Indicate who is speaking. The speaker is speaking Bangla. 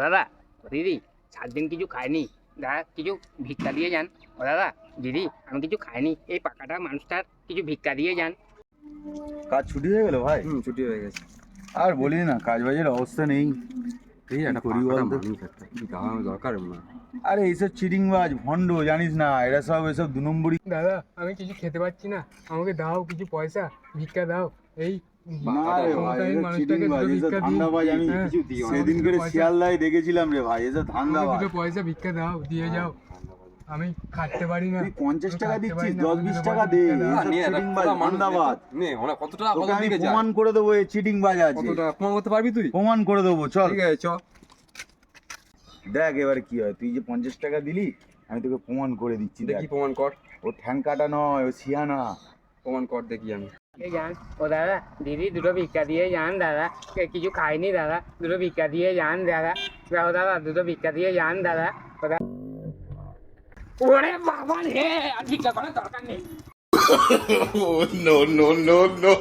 Speaker 1: দাদা দিদি 7 দিন কিছু খাইনি, দাদা কিছু ভিক্ষা দিয়ে যান। ও দাদা দিদি আমি কিছু খাইনি, এই পাকাটা মানুষটার কিছু ভিক্ষা দিয়ে যান।
Speaker 2: কাজ ছুটি হয়ে গেল ভাই?
Speaker 3: ছুটি হয়ে গেছে।
Speaker 2: আর বলিস না, কাজ বাজের অবস্থা নেই।
Speaker 3: এই একটা
Speaker 2: করি বলতো?
Speaker 3: দরকার না।
Speaker 2: আরে এইসব চিটিংবাজ ভণ্ড জানিস না, এরা সব এসব 2 নম্বরই।
Speaker 4: দাদা আমি কিছু খেতে পাচ্ছি না, আমাকে দাও কিছু পয়সা, ভিক্ষা দাও। এই
Speaker 2: না রে ভাই, এসব চিটিংবাজ, এসব ধান্দাবাজ। আমি সেদিন করে শিয়ালদায় দেখেছিলাম রে ভাই, এসব ধান্দাবাজ।
Speaker 4: দুটো পয়সা ভিক্ষা দাও, দিয়ে যাও। আমি খাটতে পারি না।
Speaker 2: তুই 50 টাকা দিচ্ছিস, 10-20 টাকা দে। এসব চিটিংবাজ ধান্দাবাজ।
Speaker 3: নে অনেক কত টাকা
Speaker 2: তোকে
Speaker 3: কত
Speaker 2: আমি
Speaker 3: দিকে যায়?
Speaker 2: প্রমাণ করে দেবো এই চিটিংবাজ আছে।
Speaker 3: কত টাকা প্রমাণ করতে পারবি তুই?
Speaker 2: প্রমাণ করে দেবো, চল।
Speaker 3: ঠিক আছে চ।
Speaker 2: দেখ এবারে কি হয়। তুই যে 50 টাকা দিলি, আমি তোকে প্রমাণ করে দিচ্ছি। দেখ,
Speaker 3: দেখি প্রমাণ কর।
Speaker 2: ও ঠ্যাং কাটা নয়, ও শিয়ানা।
Speaker 3: প্রমাণ কর দেখি আমি।
Speaker 1: যান। ও দাদা দিদি দুটো ভিক্ষা দিয়ে যান, দাদা কিছু খাইনি, দাদা দুটো ভিক্ষা দিয়ে যান দাদা। ও দাদা দুটো ভিক্ষা দিয়ে যান দাদা। ও দাদা ওরে বাবা রে, আর ভিক্ষা করার দরকার নেই।
Speaker 5: No, no, no, no.